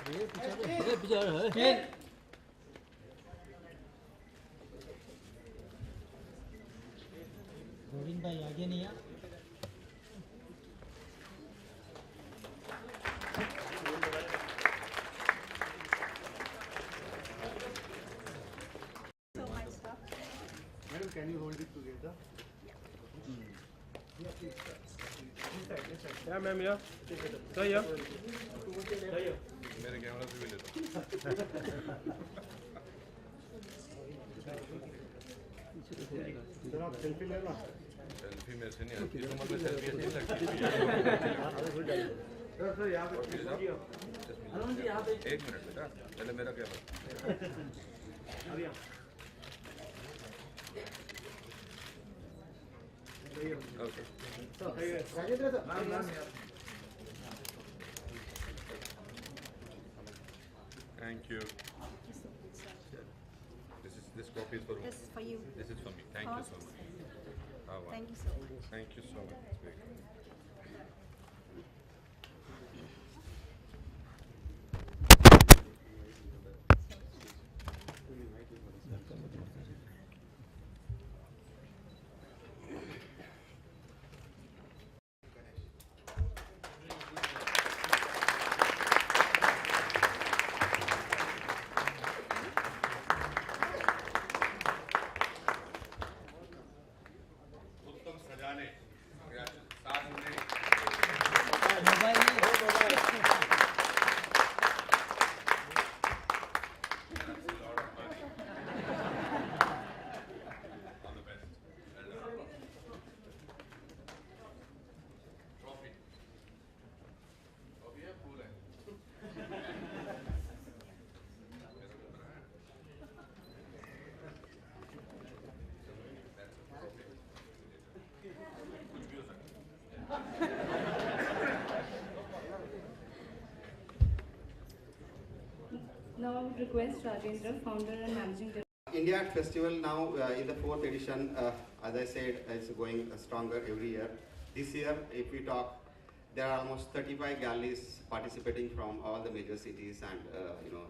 गोविंद भाई आगे नहीं आ Madam, can you hold it together? Yeah, ma'am, yeah. Sir, yeah. मेरे कैमरा से भी लेता सर आप सेल्फी ले लो। सेल्फी मेरे से नहीं आती, उम्र में सेल्फी अच्छी लगती है। सर यहाँ पे एक मिनट बेटा, पहले मेरा camera. Okay, Rajendra sir thank you. This copy is for who? This is for you. This is for me. Thank you so much. Oh, wow. Thank you so much. Thank you so much. It's very good. उत्तम सजाने, साधने, mobile all the best. Trophy. Trophy है, फूल है। कुछ भी हो सकता है। Now I would request Rajendra, founder and managing director. India Art Festival now in the 4th edition, as I said, is going stronger every year. This year, if we talk, there are almost 35 galleries participating from all the major cities and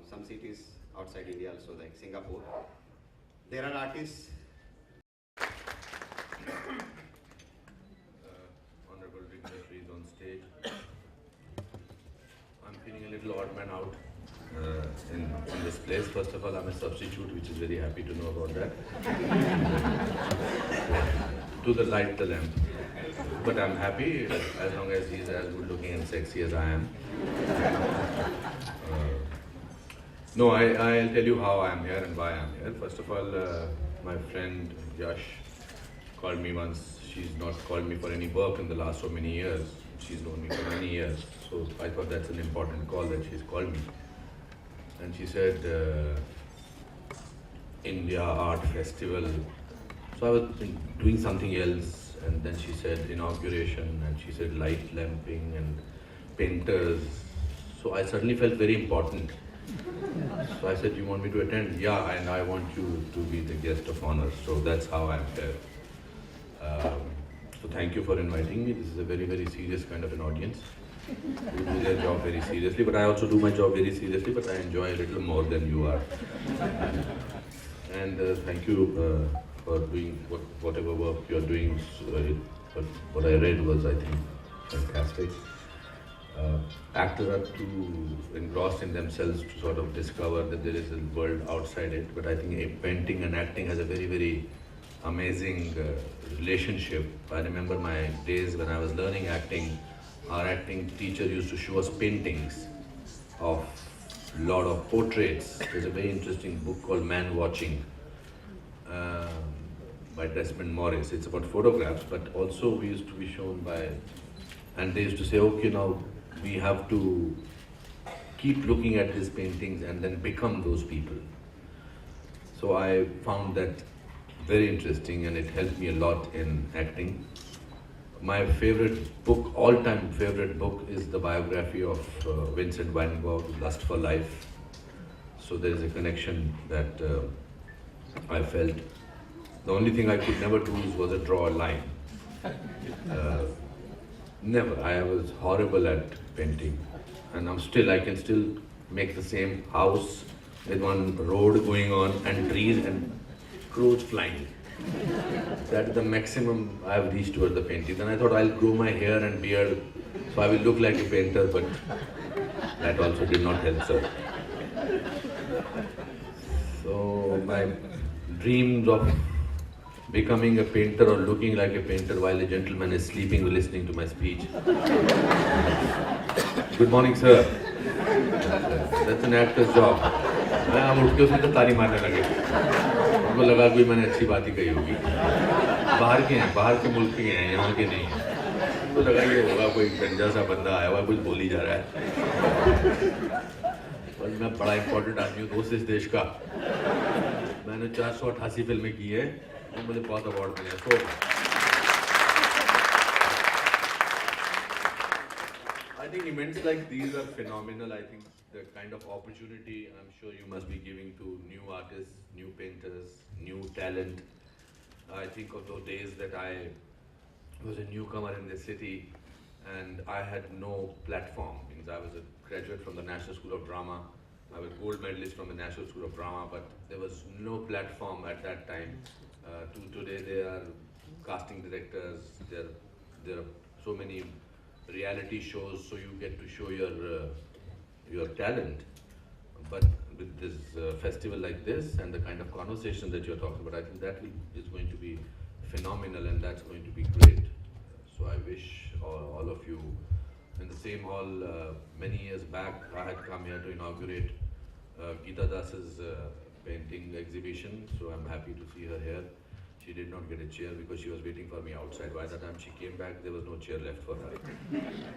some cities outside India also, like Singapore. There are artists. Honorable dignitaries on stage. I'm feeling a little odd man out in this place. First of all, I'm a substitute, which is very happy to know about that. To the light, the lamp. But I'm happy as long as he's as good looking and sexy as I am. No, I'll tell you how I'm here and why I'm here. First of all, my friend Yash called me once. She's not called me for any work in the last so many years. She's known me for many years. So I thought that's an important call that she's called me. And she said, India Art Festival. So I was doing something else, and then she said inauguration, and she said light lamping and painters. So I suddenly felt very important. So I said, you want me to attend? Yeah, and I want you to be the guest of honor. So that's how I'm here. So thank you for inviting me. This is a very, very serious kind of an audience. You do their job very seriously, but I also do my job very seriously, but I enjoy a little more than you are. And thank you for doing whatever work you are doing. What I read was, I think, fantastic. Actors are too engrossed in themselves to sort of discover that there is a world outside it, but I think painting and acting has a very, very amazing relationship. I remember my days when I was learning acting. Our acting teacher used to show us paintings of a lot of portraits. There's a very interesting book called Man Watching by Desmond Morris. It's about photographs, but also we used to be shown by, and they used to say, okay, now we have to keep looking at his paintings and then become those people. So I found that very interesting, and it helped me a lot in acting. My favorite book, all-time favorite book, is the biography of Vincent van Gogh, Lust for Life. So there is a connection that I felt. The only thing I could never do was draw a line. Never. I was horrible at painting, and I can still make the same house with one road going on and trees and crows flying. That is the maximum I have reached towards the painting. Then I thought I'll grow my hair and beard so I will look like a painter, but that also did not help, sir. So my dreams of becoming a painter or looking like a painter while a gentleman is sleeping listening to my speech. Good morning, sir. That's an actor's job. मैं अब उठ के उसमें तो ताली मारने लगे. उनको लगा कोई मैंने अच्छी बात ही कही होगी. बाहर के हैं, बाहर के मुल्क के हैं, यहाँ के नहीं हैं. उनको लगा ये होगा कोई गंजा सा बंदा आया हुआ कुछ बोल ही जा रहा है. और मैं बड़ा इम्पोर्टेंट आदमी हूँ दोस्त इस देश का. मैंने 488 फिल्में की है और मुझे बहुत अवार्ड मिले. So I think events like these are phenomenal. I think the kind of opportunity I'm sure you must be giving to new artists, new painters, new talent. I think of those days that I was a newcomer in the city and I had no platform. Means I was a graduate from the National School of Drama. I was a gold medalist from the National School of Drama, but there was no platform at that time. Today there are casting directors, there are so many reality shows, so you get to show your talent. But with this festival like this and the kind of conversation that you're talking about, I think that is going to be phenomenal and that's going to be great. So I wish all of you in the same hall. Many years back, I had come here to inaugurate Geeta Das's painting exhibition, so I'm happy to see her here. She did not get a chair because she was waiting for me outside. By the time she came back, there was no chair left for her.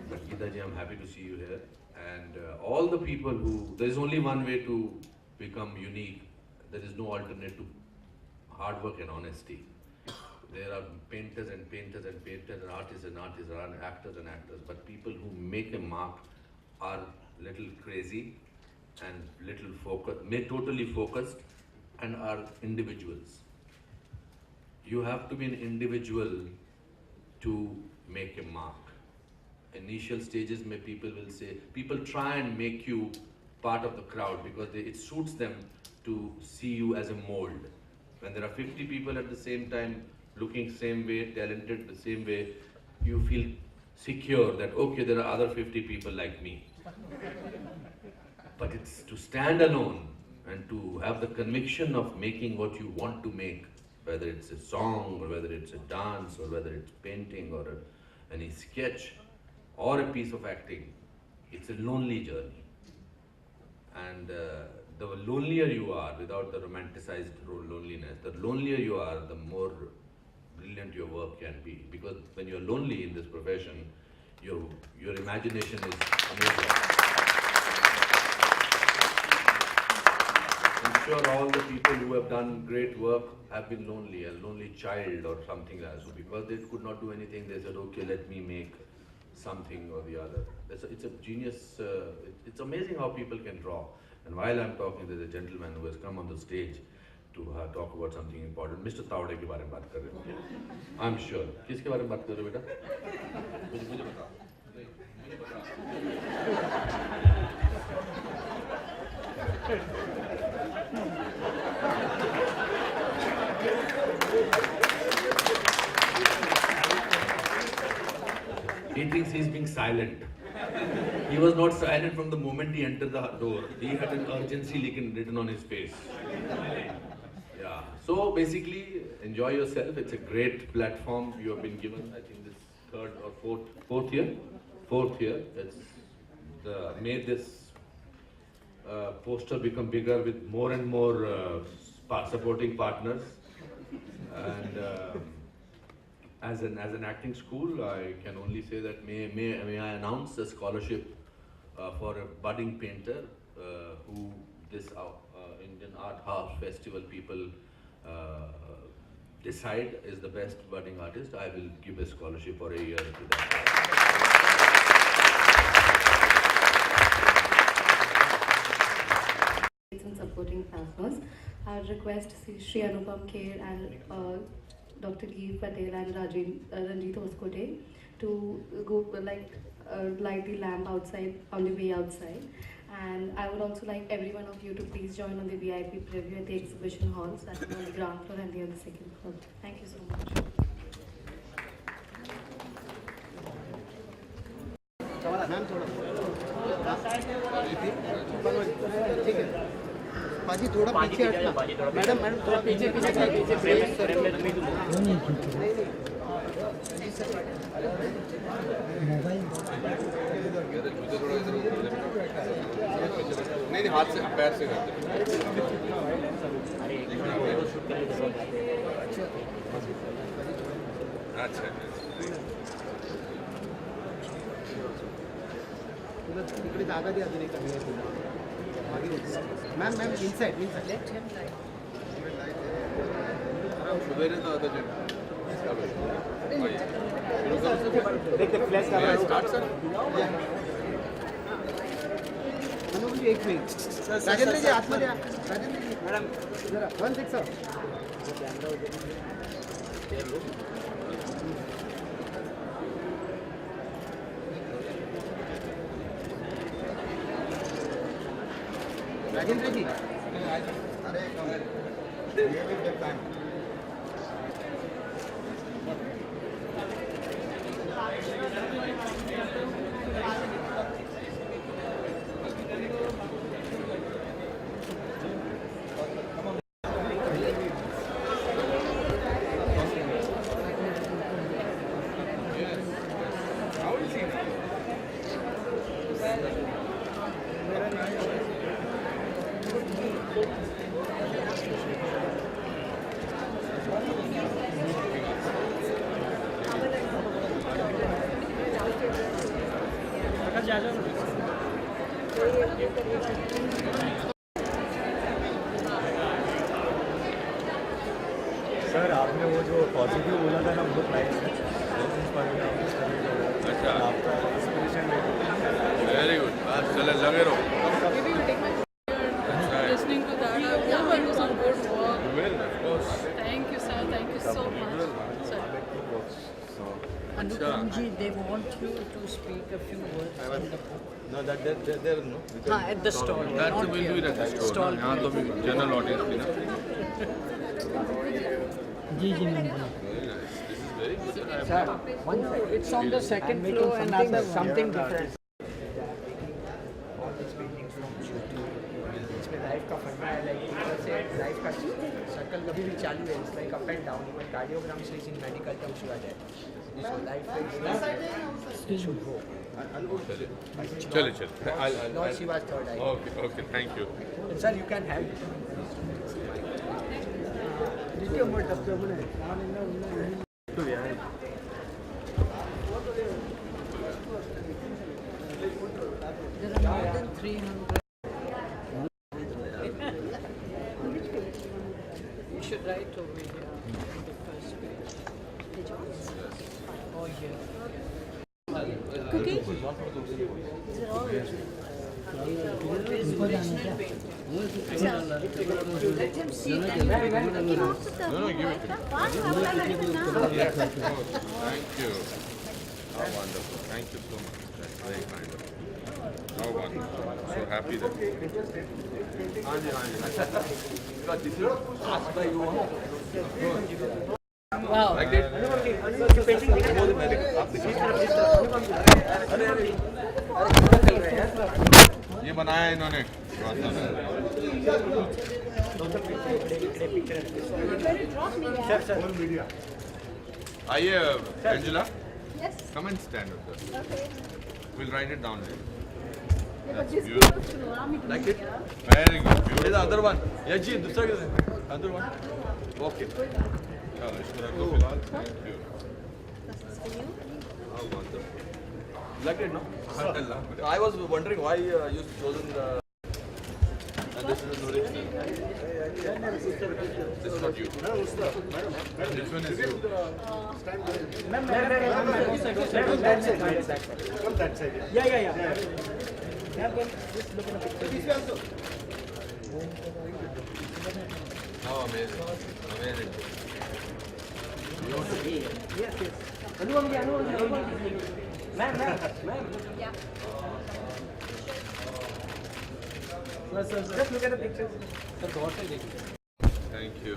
But Geeta ji, I'm happy to see you here. And all the people there is only one way to become unique. There is no alternate to hard work and honesty. There are painters and painters and painters and artists and artists and actors and actors. But people who make a mark are little crazy and little focused, totally focused and are individuals. You have to be an individual to make a mark. Initial stages, people will say, people try and make you part of the crowd because it suits them to see you as a mold. When there are 50 people at the same time, looking same way, talented the same way, you feel secure that, okay, there are other 50 people like me. But it's to stand alone and to have the conviction of making what you want to make, whether it's a song or whether it's a dance or whether it's painting or any sketch or a piece of acting, it's a lonely journey. And the lonelier you are, without the romanticized loneliness, the lonelier you are, the more brilliant your work can be. Because when you're lonely in this profession, your imagination is amazing. I'm sure all the people who have done great work have been lonely, a lonely child or something else. So because they could not do anything, they said, okay, let me make something or the other. It's a genius, it's amazing how people can draw. And while I'm talking, there's a gentleman who has come on the stage to talk about something important. Mr. Tawde के बारे में बात कर रहे हो? I'm sure. किसके बारे में बात कर रहे हो बेटा? मुझे बताओ. He thinks he's being silent. He was not silent from the moment he entered the door. He had an urgency written on his face. Yeah. So basically, enjoy yourself. It's a great platform you have been given. I think this third or fourth year. It's made this poster become bigger with more and more supporting partners. And as an acting school, I can only say that may I announce a scholarship for a budding painter who this Indian Art House Festival people decide is the best budding artist. I will give a scholarship for a year to that. And supporting partners. I would request Sri Anupam Kher and Dr. Geev Patel and Ranjit Hoskote to go light the lamp outside on the way outside. And I would also like every one of you to please join on the VIP preview at the exhibition halls that is on the ground floor and the other second floor. Thank you so much. Ma'am थोड़ा ठीक है पाजी थोड़ा पीछे हटना madam madam थोड़ा पीछे पीछे मोबाइल नहीं हाथ से पैर से करते अच्छा इकडे जागा दे अजून एक मॅम मॅम इनसाइड सुबह तो आता स्टार्ट सर एक मिनिट राजेंद्र जी आतमध्ये राजेंद्र जी मॅडम जरा 1 6 राजेंद्र जी सर आपने वो जो पॉजिटिव बोला था ना बहुत नाइस है अच्छा आपका इंस्पिरेशन वेरी गुड बस चले लगे रहो Listening to that, I hope I do some good work. Well of course Thank you, sir. Thank you so much. Sir. Anupam ji, they want you to speak a few words. No, that there no. At the stall. That not will here. Do that store यहां तो भी general audience भी ना जी जी ma'am very good It's on the second floor and other something different. इसमें life का फंडा है लाइक से लाइफ का सर्कल कभी भी चालू है it's like up and down even cardiogram से इन मेडिकल टर्म्स हुआ जाए सो लाइफ शुड गो चले not she was third I okay okay thank you sir you can have द्वितीय मोड डब्ल्यू बने There are more than 300. You should write over here on the first page. Oh, here. ऊपर जाने क्या Let him see them. No, give it to me. Thank you. How wonderful. Thank you so much. That's very kind of you. How wonderful. So happy that. Wow. Like that? ये बनाया इन्होंने आइए Angela come and stand up there. We'll write it down later. That's beautiful. Like it? Very good. Beautiful. The other one. Yeah, जी दूसरा किधर है? Other one. Okay. चलो इसको रख दो फिलहाल. Thank you. How wonderful. Like it, no? I was wondering why you chosen the. And this is Nuri. This is not you. This one is you. Oh, amazing. Amazing. Just look at the pictures. Sir, गौर से देखिए. Thank you.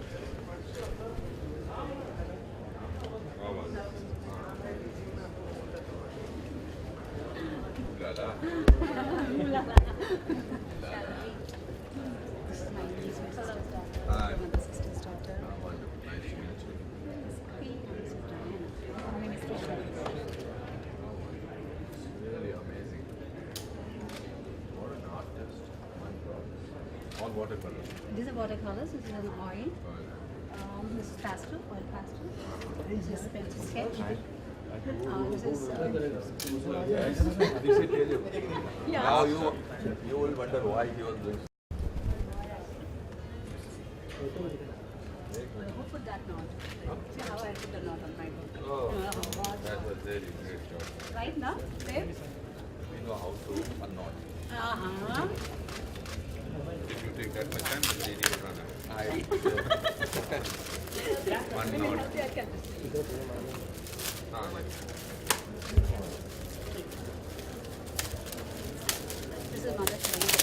Hi. Really amazing. What an artist. My God. All watercolors. These are watercolors. This is an oil. This is pastel, oil pastel. This is pencil sketch. This is. Yeah. Now you will wonder why he was doing. Who put that knot? See how I put the knot on my book. Oh, What? that was really great job. Right now, babe? We know how to unknot. Uh-huh. If you take that much time, the lady will run away. One Let me knot. help you, I can. This is mother Teresa,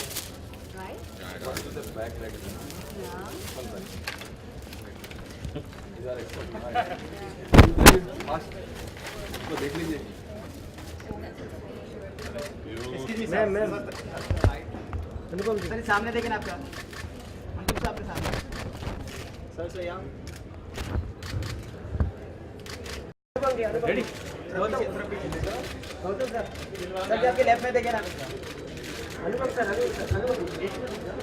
right? Yeah, I got it. The back leg is Yeah. these are excellent. Fast. इसको देख लीजिए. Ma'am अनुपम sir सामने देखें आपका अनुपम साहब के सामने sir यहाँ रेडी गौतम सर सर आपके लेफ्ट में देखें ना Anupam sir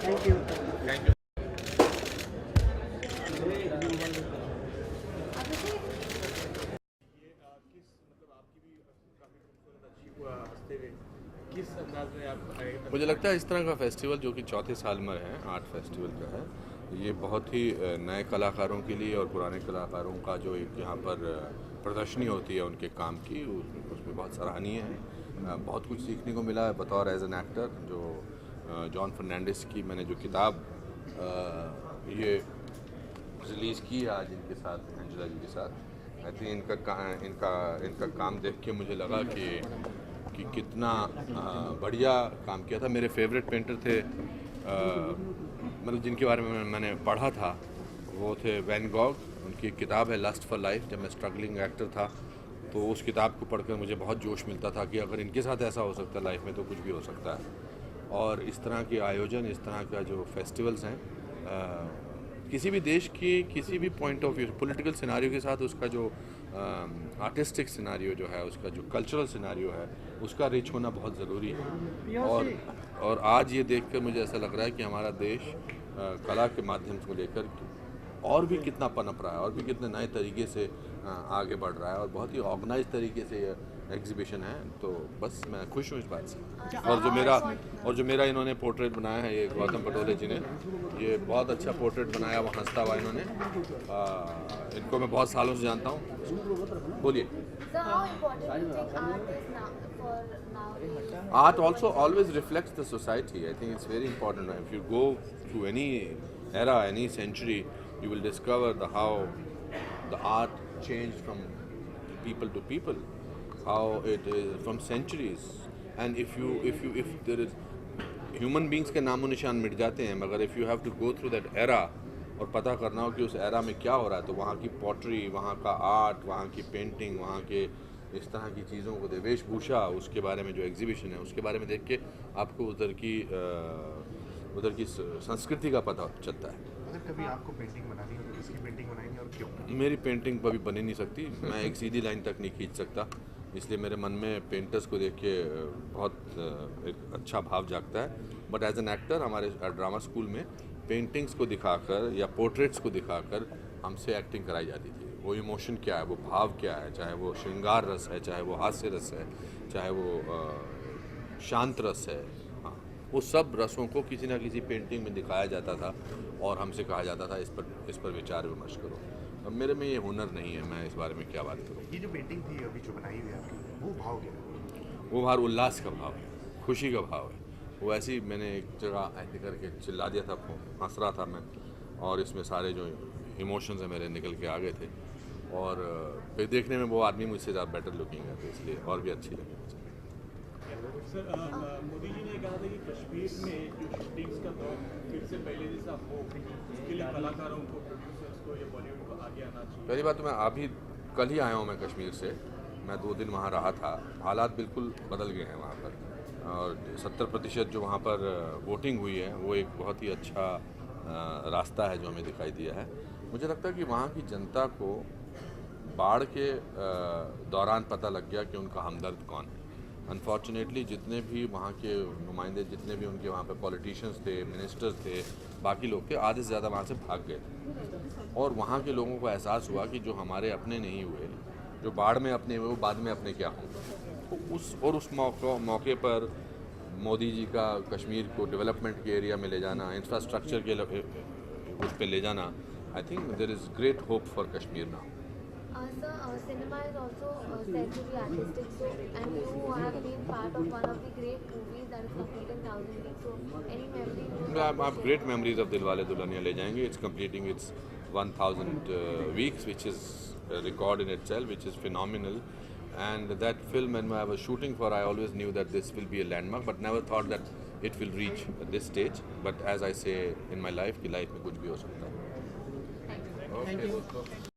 thank you Thank you. मुझे लगता है इस तरह का फेस्टिवल जो कि चौथे साल में है, आर्ट फेस्टिवल का है, ये बहुत ही नए कलाकारों के लिए और पुराने कलाकारों का जो एक यहाँ पर प्रदर्शनी होती है उनके काम की, उसमें बहुत सराहनीय है. बहुत कुछ सीखने को मिला है बतौर एज एन एक्टर. जो जॉन फर्नांडिस की मैंने जो किताब ये रिलीज़ की है आज इनके साथ, एंजेला जी के साथ, आई थिंक इनका काम देख के मुझे लगा कि कितना बढ़िया काम किया था. मेरे फेवरेट पेंटर थे, मतलब जिनके बारे में मैंने पढ़ा था वो थे वैन गॉग. उनकी एक किताब है लस्ट फॉर लाइफ. जब मैं स्ट्रगलिंग एक्टर था तो उस किताब को पढ़कर मुझे बहुत जोश मिलता था कि अगर इनके साथ ऐसा हो सकता है लाइफ में तो कुछ भी हो सकता है. और इस तरह के आयोजन, इस तरह का जो फेस्टिवल्स हैं, किसी भी देश की किसी भी point of view political scenario के साथ उसका जो आर्टिस्टिक सिनारियो जो है, उसका जो कल्चरल सिनारियो है, उसका रिच होना बहुत ज़रूरी है. और आज ये देखकर मुझे ऐसा लग रहा है कि हमारा देश कला के माध्यम को लेकर और भी कितना पनप रहा है और भी कितने नए तरीके से आगे बढ़ रहा है और बहुत ही ऑर्गेनाइज तरीके से ये एग्जीबिशन है. तो बस मैं खुश हूँ इस बात से. और जो मेरा इन्होंने पोर्ट्रेट बनाया है, ये गौतम पटोले जी ने, ये बहुत अच्छा पोर्ट्रेट बनाया हुआ हंसता हुआ इन्होंने. इनको मैं बहुत सालों से जानता हूँ. बोलिए. Art also always reflects the society. I think it's very important. If you go through any era, any century, you will discover how the art changed from people to people, how it is from centuries. And if there is human beings के नामो निशान मिट जाते हैं, मगर if you have to go through that era और पता करना हो कि उस एरा में क्या हो रहा है, तो वहाँ की पॉटरी, वहाँ का आर्ट, वहाँ की पेंटिंग, वहाँ के इस तरह की चीज़ों को, वेशभूषा, उसके बारे में जो एग्जीबिशन है उसके बारे में देख के आपको उधर की संस्कृति का पता चलता है. अगर कभी आपको पेंटिंग बनानी हो तो किसकी पेंटिंग बनाएंगे और क्यों? मेरी पेंटिंग कभी बनी नहीं सकती. मैं एक सीधी लाइन तक नहीं खींच सकता, इसलिए मेरे मन में पेंटर्स को देख के बहुत एक अच्छा भाव जागता है. बट एज एन एक्टर हमारे ड्रामा स्कूल में पेंटिंग्स को दिखाकर या पोर्ट्रेट्स को दिखाकर हमसे एक्टिंग कराई जाती थी. वो इमोशन क्या है, वो भाव क्या है, चाहे वो श्रृंगार रस है, चाहे वो हास्य रस है, चाहे वो शांत रस है, हाँ, वो सब रसों को किसी ना किसी पेंटिंग में दिखाया जाता था और हमसे कहा जाता था इस पर विचार विमर्श करो. अब मेरे में ये हुनर नहीं है, मैं इस बारे में क्या बात करूँ. ये जो पेंटिंग थी अभी जो बनाई हुई है आपकी, वो भाव क्या है? वो भाव उल्लास का भाव है, खुशी का भाव है. वो ऐसे ही मैंने एक जगह ऐसे करके चिल्ला दिया था, हंस रहा था मैं, और इसमें सारे जो इमोशंस हैं मेरे निकल के आ गए थे. और फिर देखने में वो आदमी मुझसे ज़्यादा बेटर लुकिंग है, तो इसलिए और भी अच्छी लगी मुझे। सर मोदी जी ने कहा था कि कश्मीर में जो शूटिंग्स का दौर फिर से पहले जैसा हो, उसके लिए कलाकारों को, प्रोड्यूसर्स को या बॉलीवुड को आगे आना चाहिए। पहली बात तो मैं अभी कल ही आया हूँ मैं कश्मीर से, मैं 2 दिन वहाँ रहा था, हालात बिल्कुल बदल गए हैं वहाँ पर, और 70% जो वहाँ पर वोटिंग हुई है वो एक बहुत ही अच्छा रास्ता है जो हमें दिखाई दिया है। मुझे लगता है कि वहाँ की जनता को बाढ़ के दौरान पता लग गया कि उनका हमदर्द कौन है। अनफॉर्चुनेटली जितने भी वहाँ के नुमाइंदे, जितने भी उनके वहाँ पे पॉलिटिशियंस थे, मिनिस्टर्स थे, बाकी लोग थे, आधे से ज़्यादा वहाँ से भाग गए, और वहाँ के लोगों को एहसास हुआ कि जो हमारे अपने नहीं हुए, जो बाढ़ में अपने हुए, वो बाद में अपने क्या होंगे। तो उस मौके पर मोदी जी का कश्मीर को डेवलपमेंट के एरिया में ले जाना, इंफ्रास्ट्रक्चर के उस पर ले जाना, I think there is great hope for Kashmir now. Sir, cinema is also said to be artistic, so and you have been part of one of the great movies that is completing 1000 weeks. So, any memories? I have great memories of Dilwale Dulhania Le Jayenge. It's completing its 1000 weeks, which is a record in itself, which is phenomenal. And that film, when I was shooting for, I always knew that this will be a landmark, but never thought that it will reach this stage. But as I say in my life, कि life में कुछ भी हो सकता है. Okay, दोस्तों.